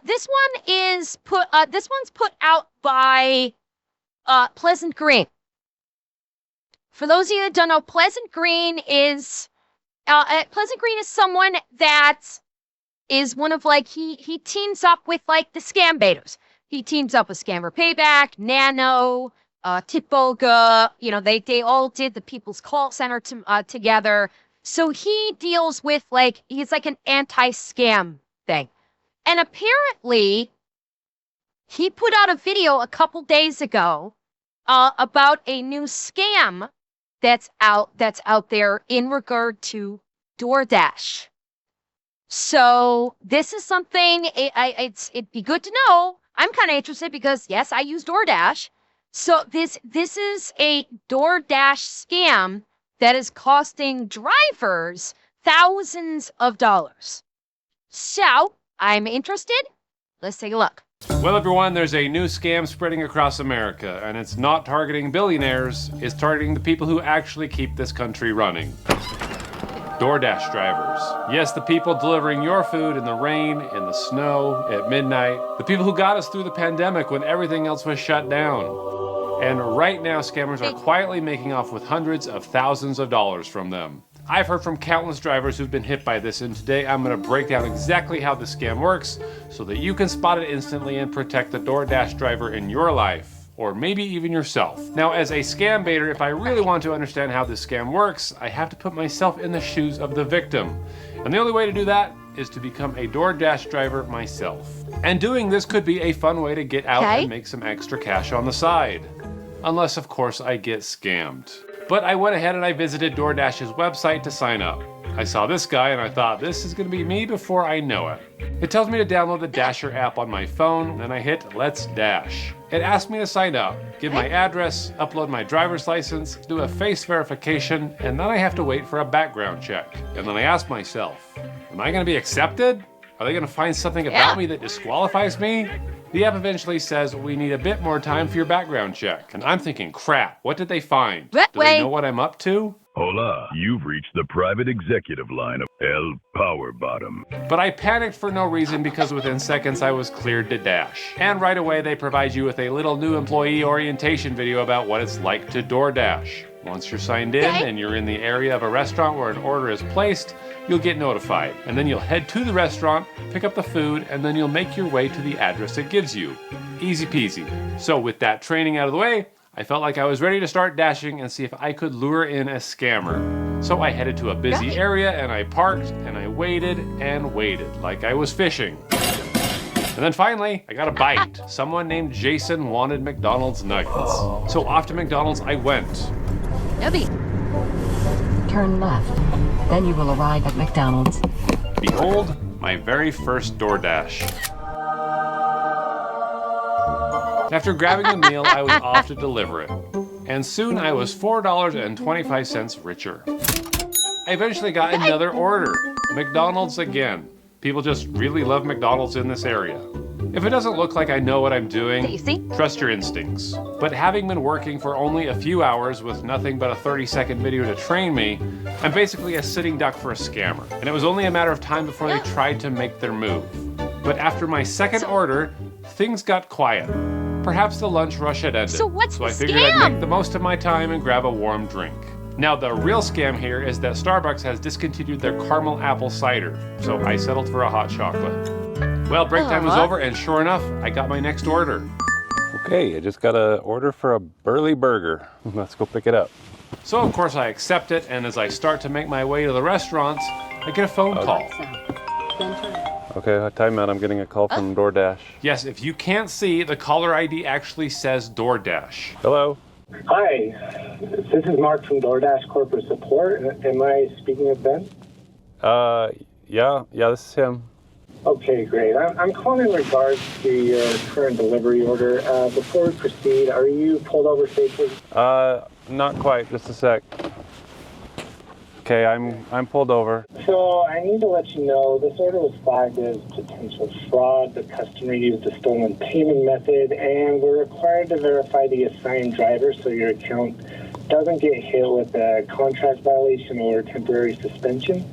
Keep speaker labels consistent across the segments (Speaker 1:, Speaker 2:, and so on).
Speaker 1: This one is this one's put out by Pleasant Green. For those of you that don't know, Pleasant Green is someone that is one of like he teams up with like the scam betas. He teams up with Scammer Payback, Nano, Tipolga. You know, they all did the People's Call Center together. So he deals with like he's like an anti-scam thing. And apparently he put out a video a couple days ago about a new scam that's out there in regard to DoorDash. So this is something it'd be good to know. I'm kind of interested because yes, I use DoorDash. So this is a DoorDash scam that is costing drivers thousands of dollars. So I'm interested. Let's take a look.
Speaker 2: Well, everyone, there's a new scam spreading across America, and it's not targeting billionaires, it's targeting the people who actually keep this country running. DoorDash drivers. Yes, the people delivering your food in the rain, in the snow, at midnight. The people who got us through the pandemic when everything else was shut down. And right now, scammers are quietly making off with hundreds of thousands of dollars from them. I've heard from countless drivers who've been hit by this, and today I'm going to break down exactly how the scam works so that you can spot it instantly and protect the DoorDash driver in your life, or maybe even yourself. Now, as a scam baiter, if I really want to understand how this scam works, I have to put myself in the shoes of the victim. And the only way to do that is to become a DoorDash driver myself. And doing this could be a fun way to get out and make some extra cash on the side. Unless, of course, I get scammed. But I went ahead and I visited DoorDash's website to sign up. I saw this guy and I thought, this is going to be me before I know it. It tells me to download the Dasher app on my phone, and I hit Let's Dash. It asks me to sign up, give my address, upload my driver's license, do a face verification, and then I have to wait for a background check. And then I ask myself, am I going to be accepted? Are they going to find something about me that disqualifies me? The app eventually says we need a bit more time for your background check. And I'm thinking, crap, what did they find? Do they know what I'm up to?
Speaker 3: Hola, you've reached the private executive line of El Power Bottom.
Speaker 2: But I panicked for no reason because within seconds I was cleared to dash. And right away they provide you with a little new employee orientation video about what it's like to DoorDash. Once you're signed in and you're in the area of a restaurant where an order is placed, you'll get notified. And then you'll head to the restaurant, pick up the food, and then you'll make your way to the address it gives you. Easy peasy. So with that training out of the way, I felt like I was ready to start dashing and see if I could lure in a scammer. So I headed to a busy area and I parked and I waited and waited like I was fishing. And then finally, I got a bite. Someone named Jason wanted McDonald's nuggets. So off to McDonald's I went.
Speaker 4: Turn left. Then you will arrive at McDonald's.
Speaker 2: Behold, my very first DoorDash. After grabbing the meal, I was off to deliver it. And soon I was $4.25 richer. I eventually got another order. McDonald's again. People just really love McDonald's in this area. If it doesn't look like I know what I'm doing, trust your instincts. But having been working for only a few hours with nothing but a 30-second video to train me, I'm basically a sitting duck for a scammer. And it was only a matter of time before they tried to make their move. But after my second order, things got quiet. Perhaps the lunch rush had ended. So I figured I'd make the most of my time and grab a warm drink. Now the real scam here is that Starbucks has discontinued their caramel apple cider, so I settled for a hot chocolate. Well, break time was over, and sure enough, I got my next order.
Speaker 5: Okay, I just got an order for a burly burger. Let's go pick it up.
Speaker 2: So of course I accept it, and as I start to make my way to the restaurant, I get a phone call.
Speaker 5: Okay, time out. I'm getting a call from DoorDash.
Speaker 2: Yes, if you can't see, the caller ID actually says DoorDash.
Speaker 5: Hello?
Speaker 6: Hi, this is Mark from DoorDash Corporate Support. Am I speaking with Ben?
Speaker 5: Yeah, this is him.
Speaker 6: Okay, great. I'm calling in regards to your current delivery order. Before we proceed, are you pulled over safely?
Speaker 5: Not quite. Just a sec. Okay, I'm pulled over.
Speaker 6: So I need to let you know this order was flagged as potential fraud. The customer used a stolen payment method, and we're required to verify the assigned driver so your account doesn't get hit with a contract violation or temporary suspension.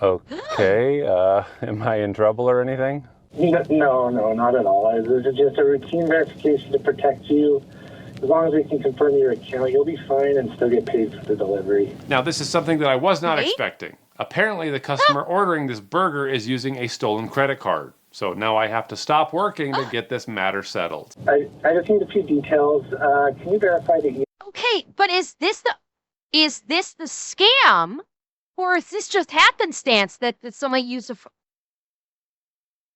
Speaker 5: Okay, am I in trouble or anything?
Speaker 6: No, not at all. This is just a routine verification to protect you. As long as we can confirm your account, you'll be fine and still get paid for the delivery.
Speaker 2: Now, this is something that I was not
Speaker 1: Right?
Speaker 2: expecting. Apparently, the customer ordering this burger is using a stolen credit card. So now I have to stop working to get this matter settled.
Speaker 6: I just need a few details. Can you verify the email?
Speaker 1: Okay, but is this the scam, or is this just happenstance that somebody used a?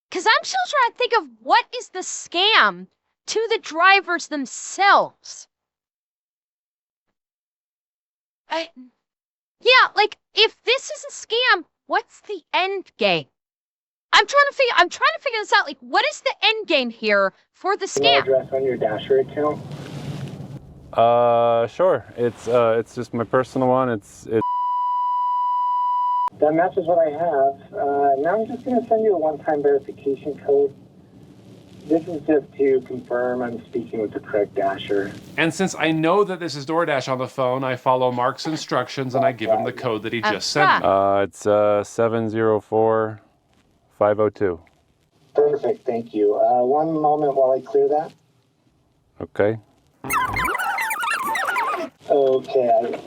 Speaker 1: Because I'm still trying to think of what is the scam to the drivers themselves. Yeah, like if this is a scam, what's the end game? I'm trying to figure this out. Like, what is the end game here for the
Speaker 6: Email
Speaker 1: scam?
Speaker 6: address on your Dasher account?
Speaker 5: Sure. It's just my personal one. It's
Speaker 6: That matches what I have. Now I'm just going to send you a one-time verification code. This is just to confirm I'm speaking with the correct Dasher.
Speaker 2: And since I know that this is DoorDash on the phone, I follow Mark's instructions and I give him the code that he just sent me.
Speaker 5: it's 704-502.
Speaker 6: Perfect, thank you. One moment while I clear that.
Speaker 5: Okay.
Speaker 6: Okay.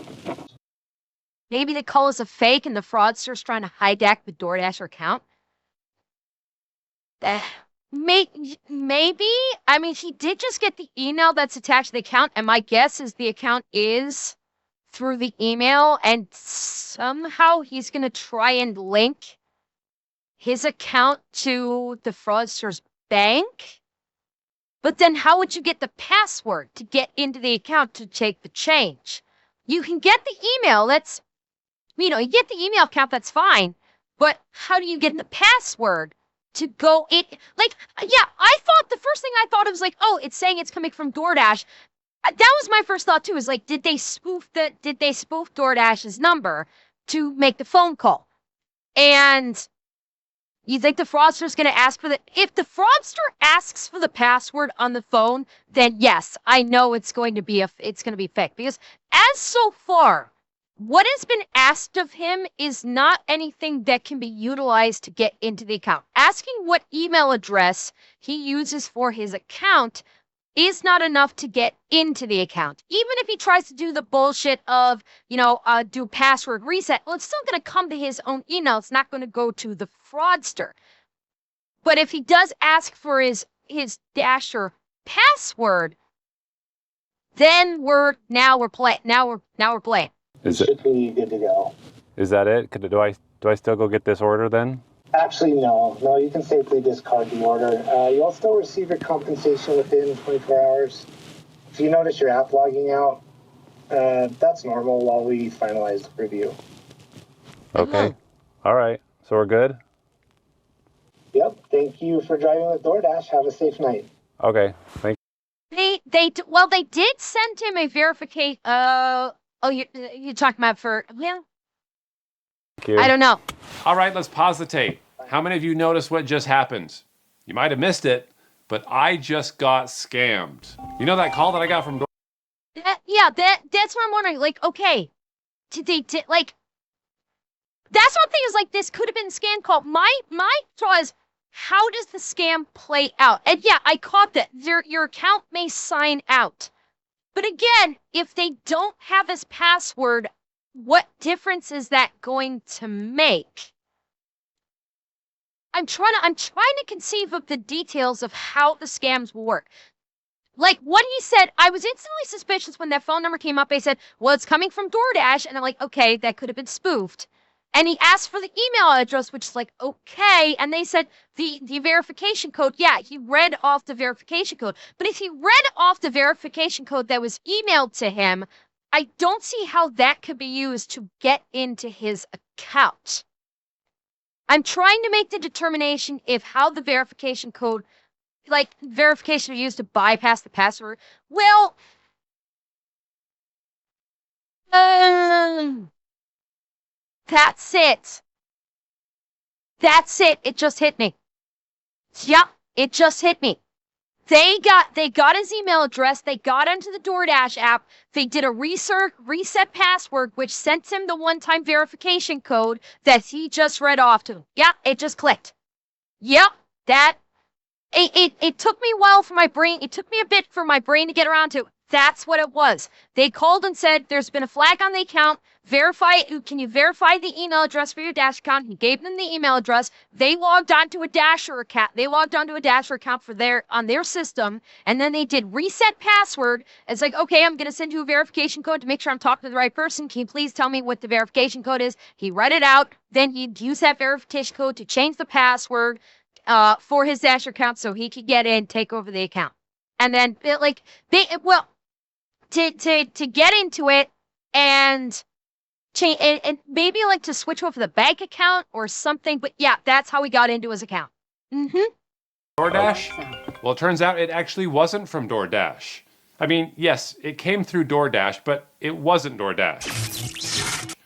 Speaker 1: Maybe the call is a fake and the fraudster's trying to hijack the DoorDash account. Maybe. I mean, he did just get the email that's attached to the account, and my guess is the account is through the email, and somehow he's going to try and link his account to the fraudster's bank. But then how would you get the password to get into the account to take the change? You can get the email, you get the email account, that's fine. But how do you get the password to go in? Like, yeah, the first thing I thought it was like, oh, it's saying it's coming from DoorDash. That was my first thought too, is like, did they spoof DoorDash's number to make the phone call? And you think the fraudster's going to ask for if the fraudster asks for the password on the phone, then yes, I know it's going to be fake, because as so far, what has been asked of him is not anything that can be utilized to get into the account. Asking what email address he uses for his account is not enough to get into the account. Even if he tries to do the bullshit of, do password reset, well, it's still going to come to his own email. It's not going to go to the fraudster. But if he does ask for his Dasher password, then we're playing.
Speaker 6: Should be good to go.
Speaker 5: Is that it? Do I still go get this order then?
Speaker 6: Actually, no. No, you can safely discard the order. You'll still receive your compensation within 24 hours. If you notice your app logging out, that's normal while we finalize the review.
Speaker 5: Okay. All right. So we're good?
Speaker 6: Yep. Thank you for driving with DoorDash. Have a safe night.
Speaker 5: Okay. Thank
Speaker 1: They did send him a verification. You're talking about
Speaker 5: you.
Speaker 1: I don't know.
Speaker 2: All right, let's pause the tape. How many of you noticed what just happened? You might have missed it, but I just got scammed. You know that call that I got from
Speaker 1: That's what I'm wondering. Like, okay, that's one thing is like, this could have been a scam call. My thought is, how does the scam play out? And yeah, I caught that. Your account may sign out. But again, if they don't have his password, what difference is that going to make? I'm trying to conceive of the details of how the scams will work. Like what he said, I was instantly suspicious when that phone number came up. They said, well, it's coming from DoorDash. And I'm like, okay, that could have been spoofed. And he asked for the email address, which is like, okay. And they said the verification code. Yeah, he read off the verification code. But if he read off the verification code that was emailed to him, I don't see how that could be used to get into his account. I'm trying to make the determination if how the verification code, like verification used to bypass the password. Well, that's it. That's it. It just hit me. Yeah, it just hit me. They got his email address. They got into the DoorDash app. They did a reset password, which sent him the one-time verification code that he just read off to him. Yeah, it just clicked. Yep, That it took me a while for my brain. It took me a bit for my brain to get around to. That's what it was. They called and said, "There's been a flag on the account. Can you verify the email address for your Dash account?" He gave them the email address. They logged onto a Dasher account. They logged onto a Dasher account on their system, and then they did reset password. It's like, okay, I'm gonna send you a verification code to make sure I'm talking to the right person. Can you please tell me what the verification code is? He read it out. Then he'd use that verification code to change the password for his Dasher account so he could get in, take over the account. And then to get into it and change and maybe like to switch over the bank account or something. But yeah, that's how he got into his account.
Speaker 2: DoorDash? Well, it turns out it actually wasn't from DoorDash. I mean, yes, it came through DoorDash, but it wasn't DoorDash.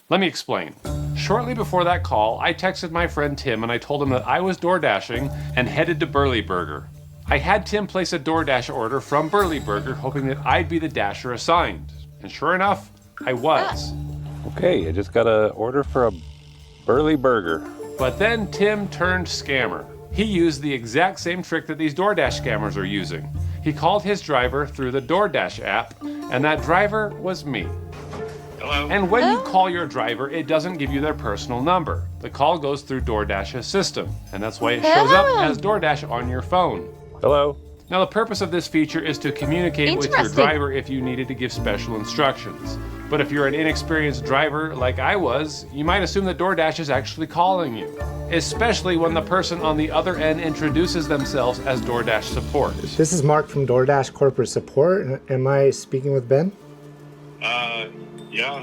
Speaker 2: Let me explain. Shortly before that call, I texted my friend Tim and I told him that I was DoorDashing and headed to Burly Burger. I had Tim place a DoorDash order from Burly Burger, hoping that I'd be the Dasher assigned. And sure enough, I was.
Speaker 5: Okay, I just got an order for a Burly Burger.
Speaker 2: But then Tim turned scammer. He used the exact same trick that these DoorDash scammers are using. He called his driver through the DoorDash app, and that driver was me.
Speaker 7: Hello?
Speaker 2: And when you call your driver, it doesn't give you their personal number. The call goes through DoorDash's system, and that's why it shows up as DoorDash on your phone.
Speaker 5: Hello?
Speaker 2: Now, the purpose of this feature is to communicate with your driver if you needed to give special instructions. But if you're an inexperienced driver like I was, you might assume that DoorDash is actually calling you, especially when the person on the other end introduces themselves as DoorDash support.
Speaker 8: This is Mark from DoorDash Corporate Support. Am I speaking with Ben?
Speaker 7: Yeah,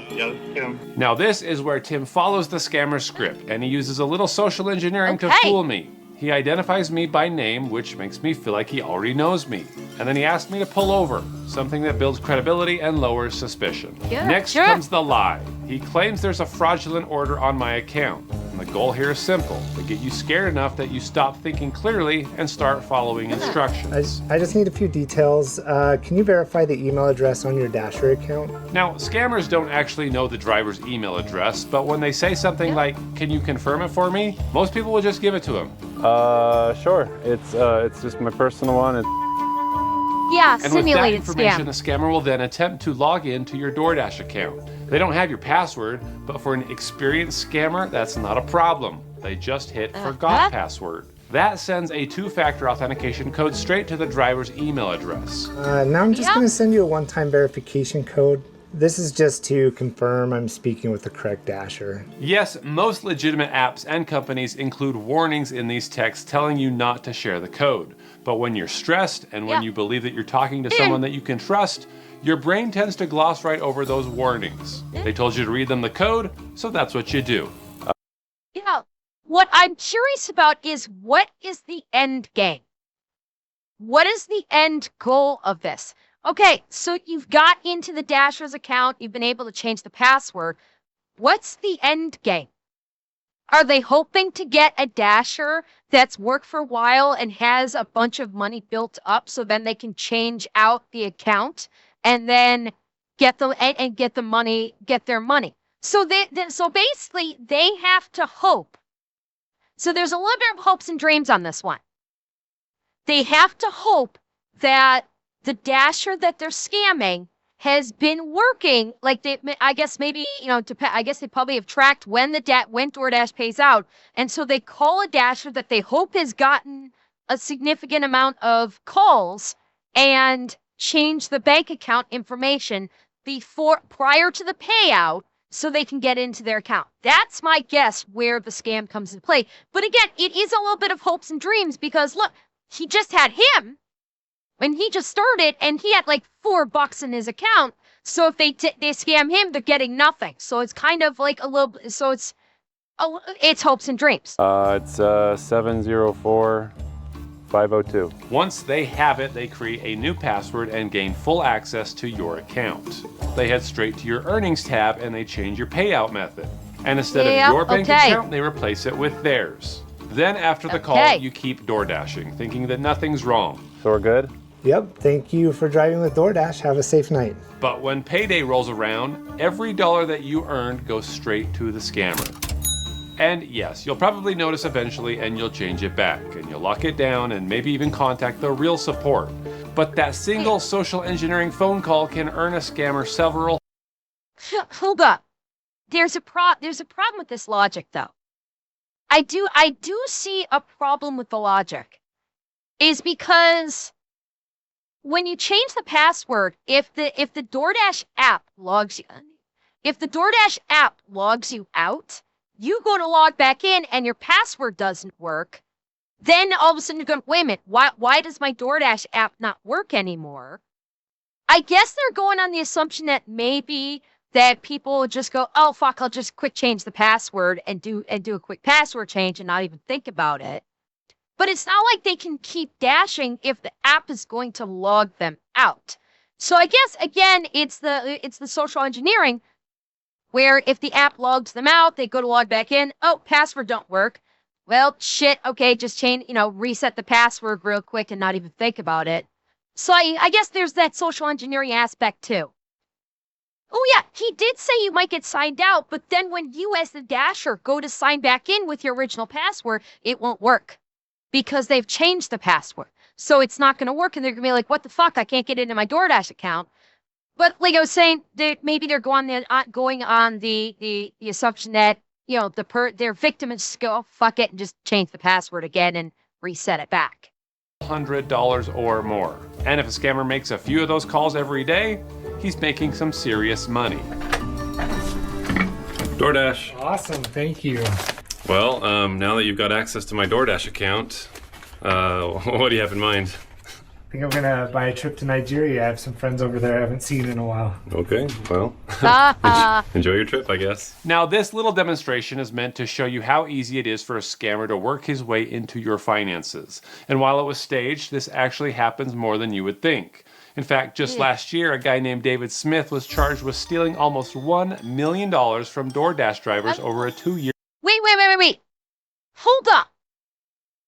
Speaker 7: this is Tim.
Speaker 2: Now, this is where Tim follows the scammer's script, and he uses a little social engineering to
Speaker 1: Okay.
Speaker 2: fool me. He identifies me by name, which makes me feel like he already knows me. And then he asks me to pull over, something that builds credibility and lowers suspicion.
Speaker 1: Yeah,
Speaker 2: Next
Speaker 1: sure.
Speaker 2: comes the lie. He claims there's a fraudulent order on my account. And the goal here is simple, to get you scared enough that you stop thinking clearly and start following instructions.
Speaker 8: I just need a few details. Can you verify the email address on your Dasher account?
Speaker 2: Now, scammers don't actually know the driver's email address, but when they say something like, "Can you confirm it for me?" most people will just give it to them.
Speaker 5: Sure. It's just my personal one.
Speaker 1: Yeah,
Speaker 2: And with that
Speaker 1: simulated
Speaker 2: information,
Speaker 1: scam.
Speaker 2: the scammer will then attempt to log into your DoorDash account. They don't have your password, but for an experienced scammer, that's not a problem. They just hit forgot password. That sends a two-factor authentication code straight to the driver's email address.
Speaker 8: Now I'm just
Speaker 1: Yeah.
Speaker 8: going to send you a one-time verification code. This is just to confirm I'm speaking with the correct Dasher.
Speaker 2: Yes, most legitimate apps and companies include warnings in these texts telling you not to share the code. But when you're stressed and when
Speaker 1: Yeah.
Speaker 2: you believe that you're talking to someone that you can trust, your brain tends to gloss right over those warnings. They told you to read them the code, so that's what you do.
Speaker 1: Yeah. What I'm curious about is what is the end game? What is the end goal of this? Okay, so you've got into the Dasher's account, you've been able to change the password. What's the end game? Are they hoping to get a Dasher that's worked for a while and has a bunch of money built up so then they can change out the account and then get the money, get their money? So so basically they have to hope. So there's a little bit of hopes and dreams on this one. They have to hope that the Dasher that they're scamming has been working. Like I guess maybe, I guess they probably have tracked when when DoorDash pays out. And so they call a Dasher that they hope has gotten a significant amount of calls and change the bank account information prior to the payout so they can get into their account. That's my guess where the scam comes into play. But again, it is a little bit of hopes and dreams because look, he just had him when he just started and he had like $4 in his account. So if they scam him, they're getting nothing. So it's kind of like it's hopes and dreams.
Speaker 5: It's 704502.
Speaker 2: Once they have it, they create a new password and gain full access to your account. They head straight to your earnings tab and they change your payout method. And instead of your bank account, they replace it with theirs. Then after the call, you keep DoorDashing, thinking that nothing's wrong.
Speaker 5: So we're good?
Speaker 8: Yep, thank you for driving with DoorDash. Have a safe night.
Speaker 2: But when payday rolls around, every dollar that you earned goes straight to the scammer. And yes, you'll probably notice eventually and you'll change it back, and you'll lock it down and maybe even contact the real support. But that single social engineering phone call can earn a scammer several.
Speaker 1: Hold up. There's a problem with this logic, though. I do see a problem with the logic. Is because when you change the password, if the DoorDash app logs you, if the DoorDash app logs you out, you go to log back in and your password doesn't work. Then all of a sudden you're going, wait a minute, why does my DoorDash app not work anymore? I guess they're going on the assumption that maybe that people just go, oh fuck, I'll just quick change the password and do a quick password change and not even think about it. But it's not like they can keep dashing if the app is going to log them out. So I guess again, it's the social engineering where if the app logs them out, they go to log back in. Oh, password don't work. Well, shit. Okay, just change, reset the password real quick and not even think about it. So I guess there's that social engineering aspect too. Oh yeah, he did say you might get signed out, but then when you as the dasher go to sign back in with your original password, it won't work because they've changed the password. So it's not going to work and they're going to be like, what the fuck? I can't get into my DoorDash account. But like I was saying, maybe they're going on the assumption that, their victim is just go, oh, fuck it, and just change the password again and reset it back.
Speaker 2: $100 or more. And if a scammer makes a few of those calls every day, he's making some serious money. DoorDash.
Speaker 8: Awesome, thank you.
Speaker 2: Well, now that you've got access to my DoorDash account, what do you have in mind?
Speaker 8: I think I'm gonna buy a trip to Nigeria. I have some friends over there I haven't seen in a while.
Speaker 2: Okay, well, enjoy your trip, I guess. Now, this little demonstration is meant to show you how easy it is for a scammer to work his way into your finances. And while it was staged, this actually happens more than you would think. In fact, just last year, a guy named David Smith was charged with stealing almost $1 million from DoorDash drivers over a 2-year.
Speaker 1: Wait. Hold up.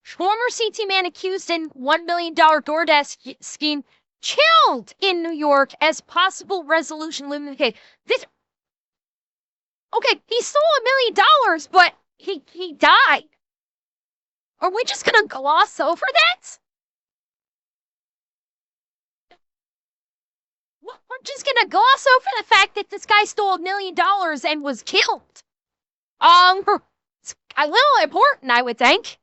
Speaker 1: Former CT man accused in $1 million DoorDash scheme chilled in New York as possible resolution limited. Okay, he stole $1 million, but he died. Are we just gonna gloss over that? We're just gonna gloss over the fact that this guy stole $1 million and was killed. It's a little important, I would think.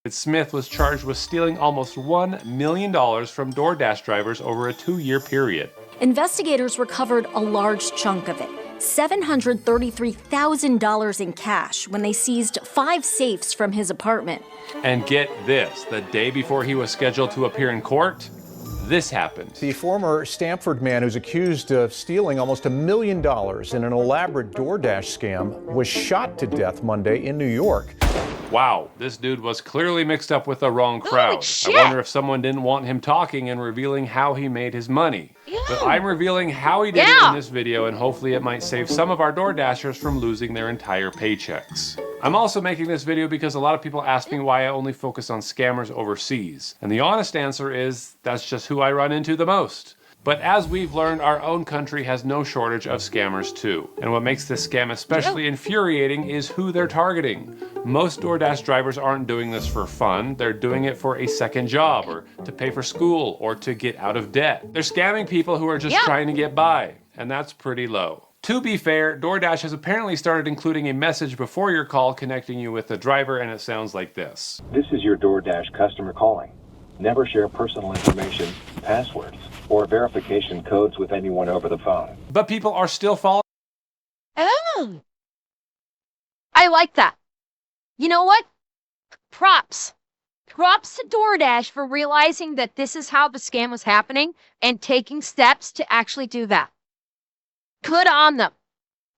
Speaker 2: Smith was charged with stealing almost $1 million from DoorDash drivers over a 2-year period.
Speaker 9: Investigators recovered a large chunk of it, $733,000 in cash, when they seized 5 safes from his apartment.
Speaker 2: And get this, the day before he was scheduled to appear in court, this happened.
Speaker 10: The former Stamford man who's accused of stealing almost $1 million in an elaborate DoorDash scam was shot to death Monday in New York.
Speaker 2: Wow, this dude was clearly mixed up with the wrong crowd. I wonder if someone didn't want him talking and revealing how he made his money. But I'm revealing how he did it in this video, and hopefully it might save some of our DoorDashers from losing their entire paychecks. I'm also making this video because a lot of people ask me why I only focus on scammers overseas. And the honest answer is, that's just who I run into the most. But as we've learned, our own country has no shortage of scammers too. And what makes this scam especially infuriating is who they're targeting. Most DoorDash drivers aren't doing this for fun. They're doing it for a second job, or to pay for school, or to get out of debt. They're scamming people who are just trying to get by, and that's pretty low. To be fair, DoorDash has apparently started including a message before your call connecting you with the driver, and it sounds like this.
Speaker 11: This is your DoorDash customer calling. Never share personal information, passwords, or verification codes with anyone over the phone.
Speaker 2: But people are still following.
Speaker 1: Oh, I like that. You know what? Props to DoorDash for realizing that this is how the scam was happening and taking steps to actually do that. Good on them.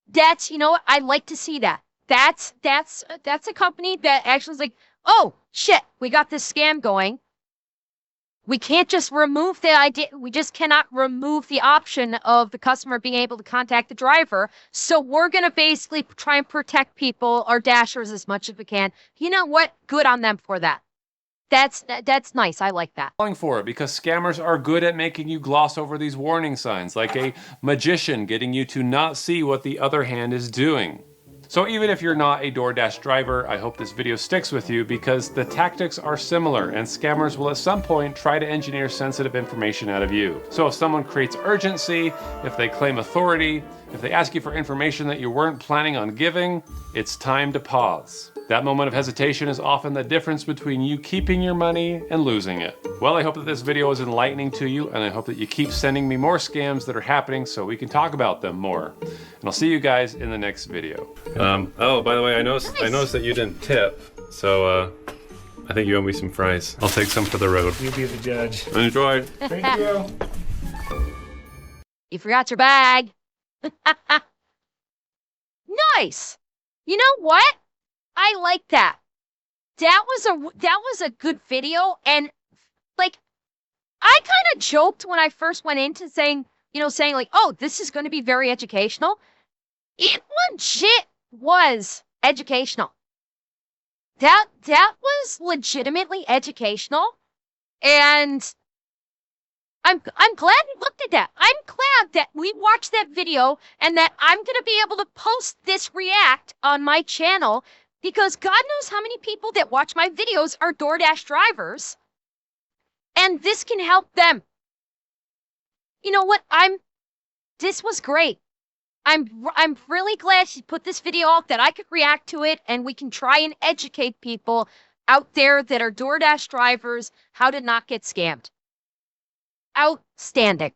Speaker 1: That's, I like to see that. That's a company that actually is like, oh shit, we got this scam going. We can't just remove the idea. We just cannot remove the option of the customer being able to contact the driver. So we're going to basically try and protect people, our dashers, as much as we can. You know what? Good on them for that. That's nice. I like that.
Speaker 2: For it because scammers are good at making you gloss over these warning signs, like a magician getting you to not see what the other hand is doing. So even if you're not a DoorDash driver, I hope this video sticks with you because the tactics are similar and scammers will at some point try to engineer sensitive information out of you. So if someone creates urgency, if they claim authority, if they ask you for information that you weren't planning on giving, it's time to pause. That moment of hesitation is often the difference between you keeping your money and losing it. Well, I hope that this video is enlightening to you, and I hope that you keep sending me more scams that are happening so we can talk about them more. And I'll see you guys in the next video. Oh, by the way, I noticed that you didn't tip, so I think you owe me some fries. I'll take some for the road.
Speaker 8: You be the judge.
Speaker 2: Enjoy.
Speaker 8: Thank you.
Speaker 1: You forgot your bag. Nice. You know what? I like that. That was a good video, and like I kind of joked when I first went into saying like, oh, this is going to be very educational. It legit was educational. That was legitimately educational, and I'm glad we looked at that. I'm glad that we watched that video and that I'm going to be able to post this react on my channel because God knows how many people that watch my videos are DoorDash drivers, and this can help them. You know what? This was great. I'm really glad she put this video out that I could react to it and we can try and educate people out there that are DoorDash drivers how to not get scammed. Outstanding.